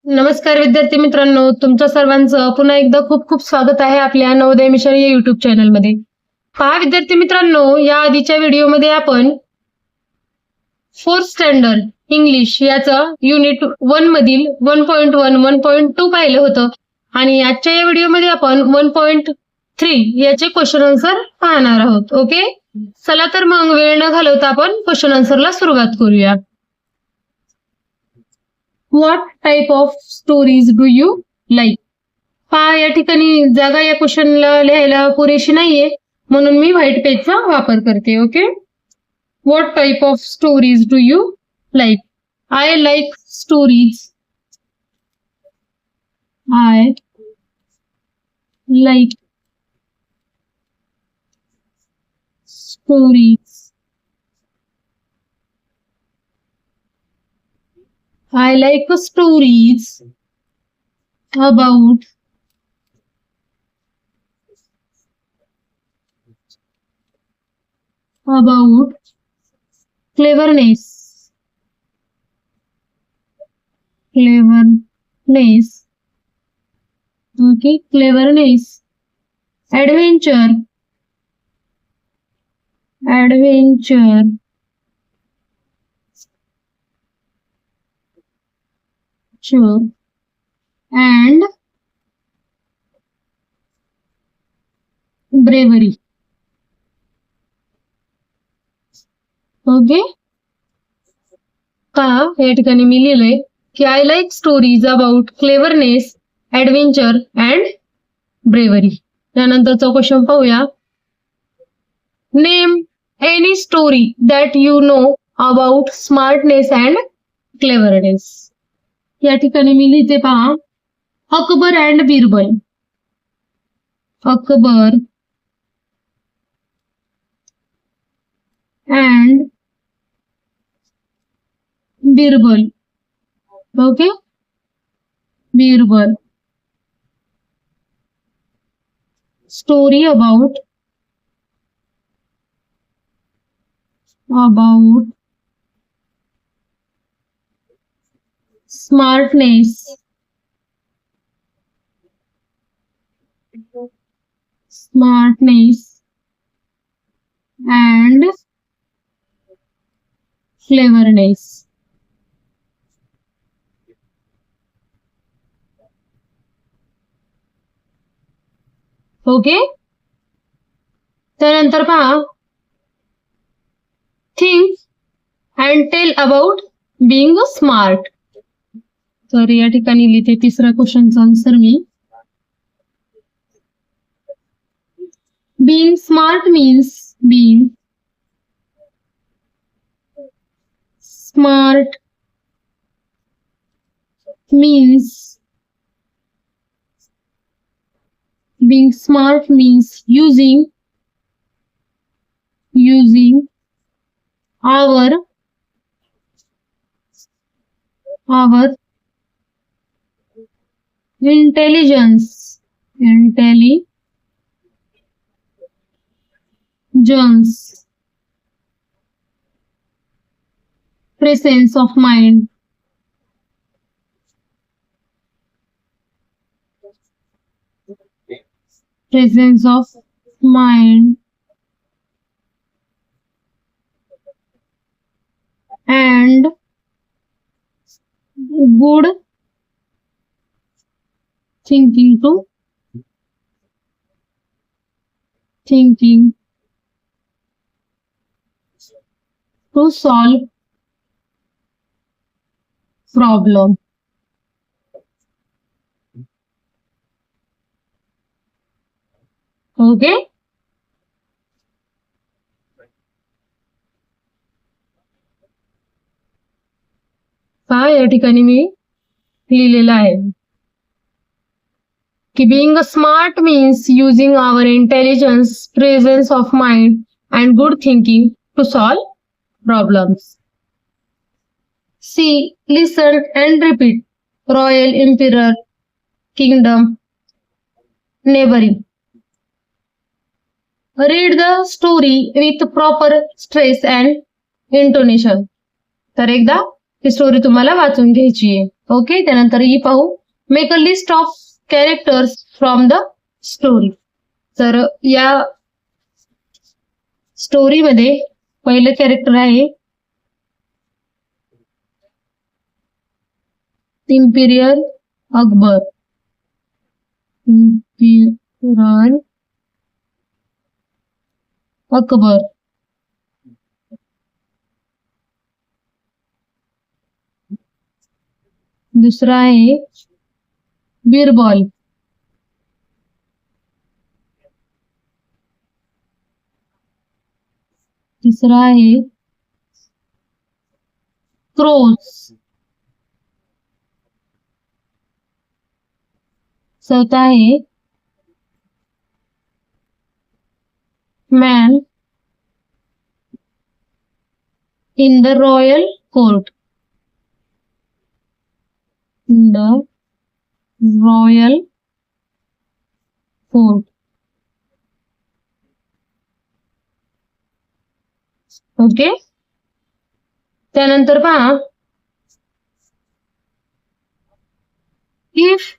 नमस्कार विद्यार्थी मित्रांनो, तुमच्या सर्वांचं पुन्हा एकदा खूप खूप स्वागत आहे आपल्या नवोदय मिशन या युट्यूब चॅनलमध्ये. पहा विद्यार्थी मित्रांनो, या आधीच्या व्हिडिओमध्ये आपण 4th स्टँडर्ड इंग्लिश याचं युनिट 1 मधील 1.1, 1.2 पाहिलं होतं आणि आजच्या या व्हिडिओमध्ये आपण 1.3 याचे क्वेश्चन आन्सर पाहणार आहोत. ओके, चला तर मग वेळ न घालवता आपण क्वेश्चन आन्सरला सुरुवात करूया. What type of stories do you like? पहा या ठिकाणी जागा या क्वेश्चनला लिहायला पुरेशी नाहीये, म्हणून मी व्हाईट पेजचा वापर करते. Okay, What type of stories do you like? I like stories. I like stories. I like stories about cleverness, okay, cleverness, adventure, and bravery. Okay, पहा या ठिकाणी मी लिहिलंय की I like stories about cleverness, adventure and bravery. त्यानंतरचा question पाहूया. Name any story that you know about smartness and cleverness. या ठिकाणी मी लिहिते पहा, Akbar and Birbal. Akbar and Birbal. Okay, Birbal. Story about smartness and cleverness. Okay, त्यानंतर पहा, think and tell about being smart. तर या ठिकाणी लिहिते तिसरा क्वेश्चनचा आन्सर मी. Being smart means being smart means using our intelligence, presence of mind, and good thinking to solve problem. Okay, पहा या ठिकाणी मी लिहिलेलं आहे की being smart means using our intelligence, presence of mind and good thinking to solve problems. See, listen and repeat. Royal, emperor, kingdom, neighboring. Read the story with proper stress and intonation. तर एकदा ही story तुम्हाला वाचून घ्यायची आहे. Okay, त्यानंतर ई पाहू. Make a list of characters from the story. तर या स्टोरीमध्ये पहिलं कॅरेक्टर आहे इम्पिरियल अकबर. इम्पिरियल अकबर. दुसरा आहे बिरबल. तिसरा आहे क्रोस. चौथा आहे man in the royal court. In the royal court. Okay, त्यानंतर पहा, if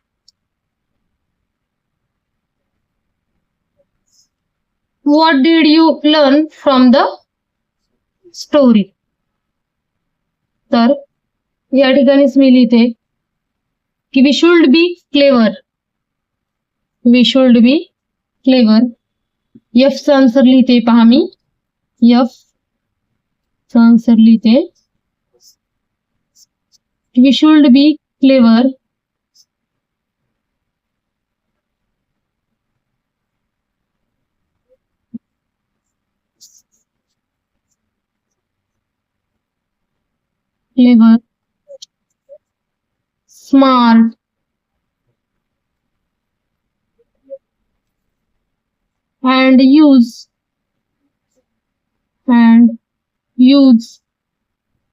what did you learn from the story. तर या ठिकाणीच मी लिहिते की we should be clever. we should be clever. F चा आन्सर लिहिते पहा मी. F चा आन्सर लिहिते we should be clever. clever, smart, and use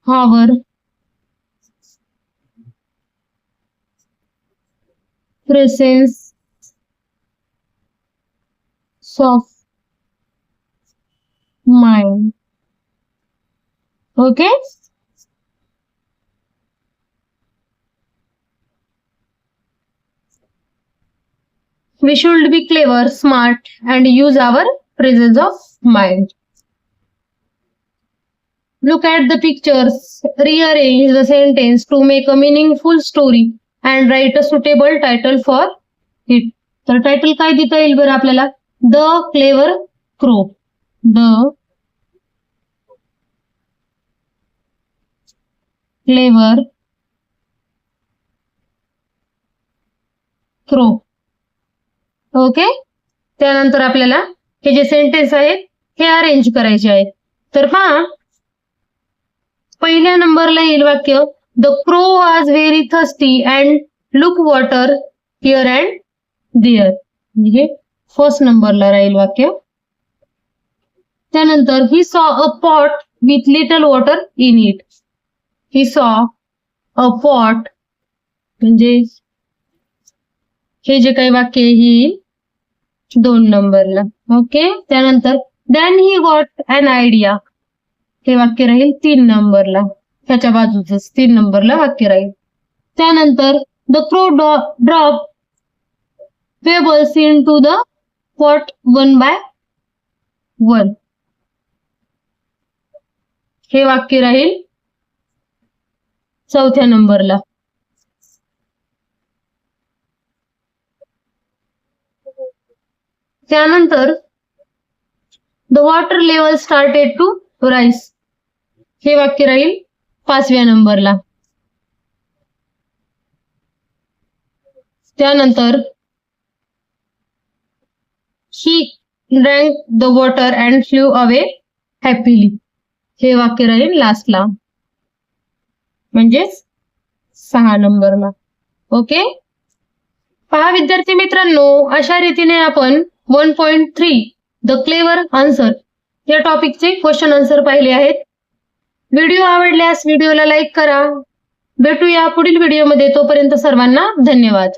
our presence of mind. Okay. We should be clever, smart, and use our presence of mind. Look at the pictures, rearrange the sentence to make a meaningful story and write a suitable title for it. तर title काय देता येईल बरं आपल्याला? The clever crow. The clever crow. Okay, त्यानंतर आपल्याला हे जे sentence आहेत हे arrange करायचे आहेत. तर पहा, पहिल्या नंबरला येईल वाक्य the crow was very thirsty and look water here and there. म्हणजे फर्स्ट नंबरला राहील वाक्य. त्यानंतर he saw a pot with little water in it. He saw a pot म्हणजे हे जे काही वाक्य येईल 2 नंबरला. ओके, त्यानंतर then he got an idea. हे वाक्य राहील 3 नंबरला. ह्याच्या बाजूच 3 नंबरला वाक्य राहील. त्यानंतर the crow drop pebbles into the pot 1 by 1. हे वाक्य राहील 4थ्या नंबरला. त्यानंतर the water level started to rise. हे वाक्य राहील 5व्या नंबरला. त्यानंतर he drank the water and flew away happily. हे वाक्य राहील लास्टला, म्हणजेच 6 नंबरला. ओके, पहा विद्यार्थी मित्रांनो, अशा रीतीने आपण 1.3 द क्लेवर आन्सर या टॉपिकचे क्वेश्चन आन्सर पाहिले आहेत. व्हिडिओ आवडल्यास व्हिडिओला लाईक करा. भेटूया पुढील व्हिडिओमध्ये. तोपर्यंत सर्वांना धन्यवाद.